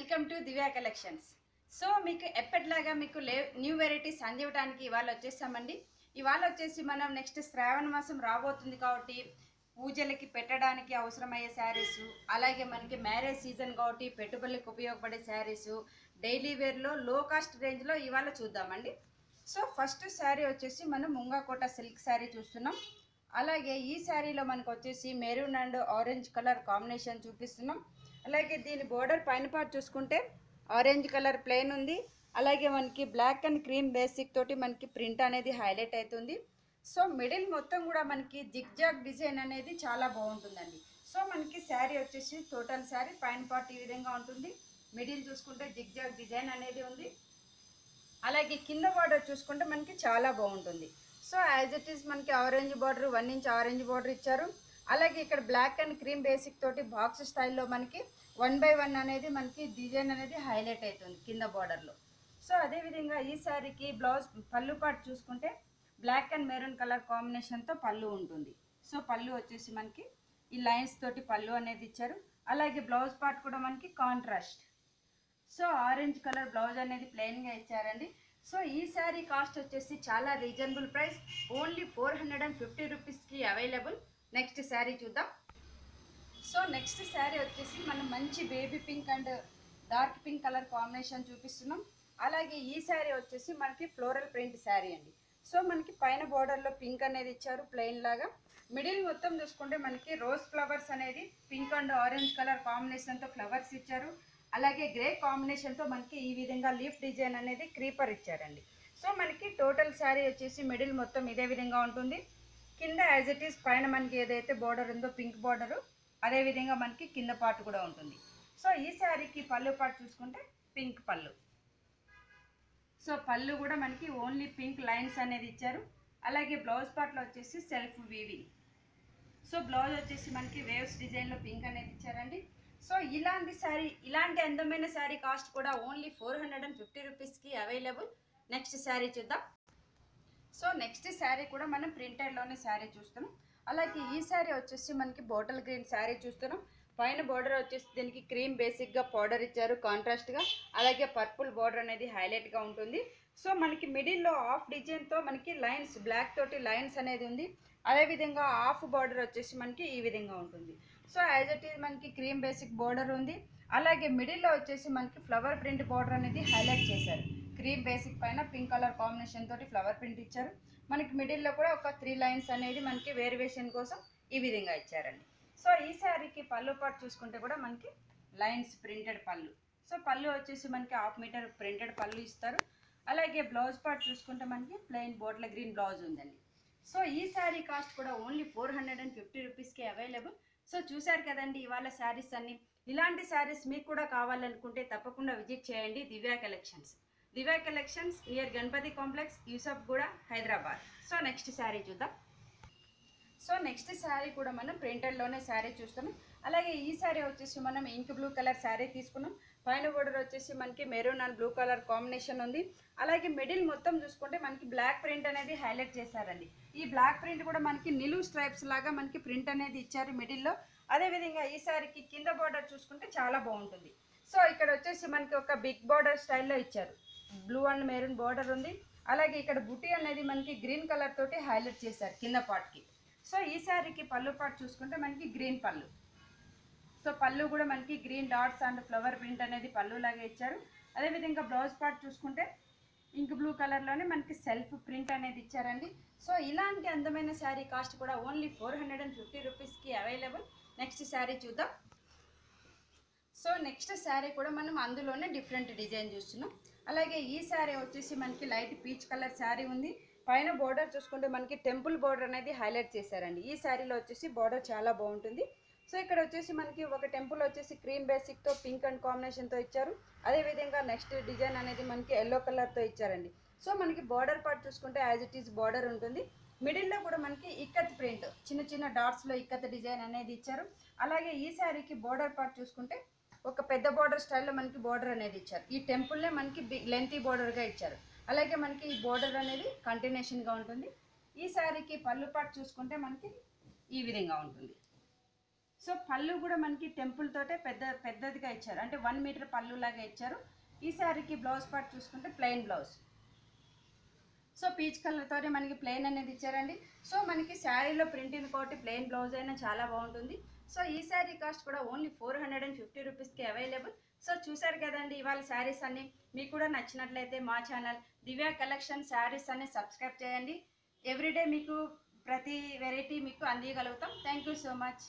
Welcome to Divya collections. So మీకు ఎప్పటిలాగా మీకు new varieties అందివ్వడానికి ఇవాళ వచ్చేసామండి. ఇవాళ వచ్చేసి మనం నెక్స్ట్ శ్రావణ మాసం రాబోతుంది కాబట్టి పూజలకి పెట్టడానికి అవసరమయ్యే శారీస్, అలాగే మనకి మ్యారేజ్ సీజన్ కాబట్టి పెట్టుబడులకు ఉపయోగపడే శారీస్, డైలీ వేర్లో లో కాస్ట్ రేంజ్లో ఇవాళ చూద్దామండి. సో ఫస్ట్ శారీ వచ్చేసి మనం ముంగాకోట సిల్క్ శారీ చూస్తున్నాం. అలాగే ఈ శారీలో మనకు వచ్చేసి maroon and orange colour combination చూపిస్తున్నాం. అలాగే దీని బోర్డర్ పైన పార్ట్ చూసుకుంటే ఆరెంజ్ కలర్ ప్లెయిన్ ఉంది. అలాగే మనకి బ్లాక్ అండ్ క్రీమ్ బేసిక్ తోటి మనకి ప్రింట్ అనేది హైలైట్ అవుతుంది. సో మిడిల్ మొత్తం కూడా మనకి జిగ్జాగ్ డిజైన్ అనేది చాలా బాగుంటుందండి. సో మనకి శారీ వచ్చేసి టోటల్ శారీ పైన పార్ట్ ఈ విధంగా ఉంటుంది. మిడిల్ చూసుకుంటే జిగ్జాగ్ డిజైన్ అనేది ఉంది. అలాగే కింద బార్డర్ చూసుకుంటే మనకి చాలా బాగుంటుంది. సో యాజ్ ఇట్ ఈస్ మనకి orange border 1 inch orange border ఇచ్చారు. అలాగే ఇక్కడ బ్లాక్ అండ్ క్రీమ్ బేసిక్ తోటి బాక్స్ స్టైల్లో మనకి 1 by 1 అనేది మనకి డిజైన్ అనేది హైలైట్ అవుతుంది కింద బార్డర్లో. సో అదేవిధంగా ఈ శారీకి బ్లౌజ్ పళ్ళు పార్ట్ చూసుకుంటే బ్లాక్ అండ్ మెరూన్ కలర్ కాంబినేషన్తో పళ్ళు ఉంటుంది. సో పళ్ళు వచ్చేసి మనకి ఈ లైన్స్ తోటి పళ్ళు అనేది ఇచ్చారు. అలాగే బ్లౌజ్ పార్ట్ కూడా మనకి contrast. So orange colour blouse అనేది ప్లెయిన్గా ఇచ్చారండి. సో ఈ శారీ కాస్ట్ వచ్చేసి చాలా రీజనబుల్ ప్రైస్, ఓన్లీ 450 రూపీస్కి అవైలబుల్. నెక్స్ట్ శారీ చూద్దాం. సో నెక్స్ట్ శారీ వచ్చేసి మనం మంచి baby pink and dark pink colour combination చూపిస్తున్నాం. అలాగే ఈ శారీ వచ్చేసి మనకి ఫ్లోరల్ ప్రింట్ శారీ అండి. సో మనకి పైన బార్డర్లో పింక్ అనేది ఇచ్చారు ప్లెయిన్ లాగా. మిడిల్ మొత్తం చూసుకుంటే మనకి రోజ్ ఫ్లవర్స్ అనేది పింక్ అండ్ ఆరెంజ్ కలర్ కాంబినేషన్తో ఫ్లవర్స్ ఇచ్చారు. అలాగే గ్రే కాంబినేషన్తో మనకి ఈ విధంగా లీఫ్ డిజైన్ అనేది క్రీపర్ ఇచ్చారండి. సో మనకి టోటల్ శారీ వచ్చేసి మిడిల్ మొత్తం ఇదే విధంగా ఉంటుంది. కింద యాజ్ ఇట్ ఈస్ పైన మనకి ఏదైతే బార్డర్ ఉందో పింక్ బార్డరు, అదేవిధంగా మనకి కింద పార్ట్ కూడా ఉంటుంది. సో ఈ శారీకి పళ్ళు పార్ట్ చూసుకుంటే పింక్ పళ్ళు. సో పళ్ళు కూడా మనకి ఓన్లీ పింక్ లైన్స్ అనేది ఇచ్చారు. అలాగే బ్లౌజ్ పార్ట్లో వచ్చేసి సెల్ఫ్ వీవింగ్. సో బ్లౌజ్ వచ్చేసి మనకి వేవ్స్ డిజైన్లో పింక్ అనేది ఇచ్చారండి. సో ఇలాంటి అందమైన శారీ కాస్ట్ కూడా ఓన్లీ 450 రూపీస్కి అవైలబుల్. నెక్స్ట్ శారీ చూద్దాం. సో నెక్స్ట్ శారీ కూడా మనం ప్రింటెడ్లోనే శారీ చూస్తున్నాం. అలాగే ఈ శారీ వచ్చేసి మనకి బాటిల్ గ్రీన్ శారీ చూస్తున్నాం. పైన బార్డర్ వచ్చేసి దీనికి క్రీమ్ బేసిక్గా పౌడర్ ఇచ్చారు కాంట్రాస్ట్గా. అలాగే పర్పుల్ బార్డర్ అనేది హైలైట్గా ఉంటుంది. సో మనకి మిడిల్లో హాఫ్ డిజైన్తో మనకి లైన్స్ బ్లాక్ తోటి లైన్స్ అనేది ఉంది. అదేవిధంగా హాఫ్ బార్డర్ వచ్చేసి మనకి ఈ విధంగా ఉంటుంది. సో యాజ్ ఇట్ ఈజ్ మనకి క్రీమ్ బేసిక్ బార్డర్ ఉంది. అలాగే మిడిల్లో వచ్చేసి మనకి ఫ్లవర్ ప్రింట్ బార్డర్ అనేది హైలైట్ చేశారు. క్రీమ్ బేసిక్ పైన పింక్ కలర్ కాంబినేషన్ తోటి ఫ్లవర్ ప్రింట్ ఇచ్చారు. మనకి మిడిల్లో కూడా ఒక 3 లైన్స్ అనేది మనకి వేరియేషన్ కోసం ఈ విధంగా ఇచ్చారండి. సో ఈ శారీకి పళ్ళు పార్ట్ చూసుకుంటే కూడా మనకి లైన్స్ ప్రింటెడ్ పళ్ళు. సో పళ్ళు వచ్చేసి మనకి 1/2 మీటర్ ప్రింటెడ్ పళ్ళు ఇస్తారు. అలాగే బ్లౌజ్ పార్ట్ చూసుకుంటే మనకి ప్లెయిన్ బాటిల్ గ్రీన్ బ్లౌజ్ ఉందండి. సో ఈ శారీ కాస్ట్ కూడా ఓన్లీ 450 రూపీస్కి అవైలబుల్. సో చూశారు కదండి ఇవాళ శారీస్ అన్ని. ఇలాంటి శారీస్ మీకు కూడా కావాలనుకుంటే తప్పకుండా విజిట్ చేయండి Divya collections. Divya collections near Ganapathi complex, Yousufguda, Hyderabad. So next sari చూద్దాం. సో నెక్స్ట్ శారీ కూడా మనం ప్రింటెడ్లోనే శారీ చూస్తున్నాం. అలాగే ఈ శారీ వచ్చేసి మనం ఇంక్ బ్లూ కలర్ శారీ తీసుకున్నాం. పైన బోర్డర్ వచ్చేసి మనకి maroon and blue colour combination ఉంది. అలాగే మిడిల్ మొత్తం చూసుకుంటే మనకి బ్లాక్ ప్రింట్ అనేది హైలైట్ చేశారండి. ఈ బ్లాక్ ప్రింట్ కూడా మనకి నిలువు స్ట్రైప్స్ లాగా మనకి ప్రింట్ అనేది ఇచ్చారు మిడిల్లో. అదేవిధంగా ఈ శారీకి కింద బార్డర్ చూసుకుంటే చాలా బాగుంటుంది. సో ఇక్కడ వచ్చేసి మనకి ఒక బిగ్ బార్డర్ స్టైల్లో ఇచ్చారు. బ్లూ అండ్ మెరూన్ బార్డర్ ఉంది. అలాగే ఇక్కడ బుటీ అనేది మనకి గ్రీన్ కలర్ తోటి హైలైట్ చేశారు కింద పార్ట్కి. సో ఈ శారీకి పళ్ళు పార్ట్ చూసుకుంటే మనకి గ్రీన్ పళ్ళు. సో పళ్ళు కూడా మనకి green dots and flower print అనేది పళ్ళు లాగా ఇచ్చారు. అదేవిధంగా బ్లౌజ్ పార్ట్ చూసుకుంటే ఇంక్ బ్లూ కలర్లోనే మనకి సెల్ఫ్ ప్రింట్ అనేది ఇచ్చారండి. సో ఇలాంటి అందమైన శారీ కాస్ట్ కూడా ఓన్లీ 450 రూపీస్కి అవైలబుల్. నెక్స్ట్ శారీ చూద్దాం. సో నెక్స్ట్ శారీ కూడా మనం అందులోనే డిఫరెంట్ డిజైన్ చూస్తున్నాం. అలాగే ఈ శారీ వచ్చేసి మనకి లైట్ పీచ్ కలర్ శారీ ఉంది. పైన బార్డర్ చూసుకుంటే మనకి టెంపుల్ బార్డర్ అనేది హైలైట్ చేశారండి. ఈ శారీలో వచ్చేసి బార్డర్ చాలా బాగుంటుంది. సో ఇక్కడ వచ్చేసి మనకి ఒక టెంపుల్ వచ్చేసి క్రీమ్ బేసిక్తో పింక్ అండ్ కాంబినేషన్తో ఇచ్చారు. అదేవిధంగా నెక్స్ట్ డిజైన్ అనేది మనకి ఎల్లో కలర్తో ఇచ్చారండి. సో మనకి బార్డర్ పార్ట్ చూసుకుంటే యాజ్ ఇట్ ఈస్ బార్డర్ ఉంటుంది. మిడిల్లో కూడా మనకి ఇక్కత్ ప్రింట్ చిన్న చిన్న డాట్స్లో ఇక్కత్ డిజైన్ అనేది ఇచ్చారు. అలాగే ఈ శారీకి బార్డర్ పార్ట్ చూసుకుంటే ఒక పెద్ద బార్డర్ స్టైల్లో మనకి బార్డర్ అనేది ఇచ్చారు. ఈ టెంపుల్నే మనకి లెంతీ బార్డర్గా ఇచ్చారు. అలాగే మనకి ఈ బార్డర్ అనేది కంటిన్యూషన్గా ఉంటుంది. ఈ శారీకి పళ్ళు పార్ట్ చూసుకుంటే మనకి ఈ విధంగా ఉంటుంది. సో పళ్ళు కూడా మనకి టెంపుల్ తోటే పెద్దదిగా ఇచ్చారు, అంటే 1 మీటర్ పళ్ళు లాగా ఇచ్చారు. ఈ శారీకి బ్లౌజ్ పార్ట్ చూసుకుంటే ప్లెయిన్ బ్లౌజ్. సో పీచ్ కలర్తోనే మనకి ప్లెయిన్ అనేది ఇచ్చారండి. సో మనకి శారీలో ప్రింటింగ్ కోటి ప్లెయిన్ బ్లౌజ్ అయినా చాలా బాగుంటుంది. సో ఈ శారీ కాస్ట్ కూడా ఓన్లీ 450 రూపీస్కి అవైలబుల్. సో చూసారు కదండి ఇవాళ శారీస్ అన్ని. మీకు కూడా నచ్చినట్లయితే మా ఛానల్ దివ్య కలెక్షన్ శారీస్ అన్ని సబ్స్క్రైబ్ చేయండి. ఎవ్రీడే మీకు ప్రతి వెరైటీ మీకు అందియగలుగుతాం. Thank you so much.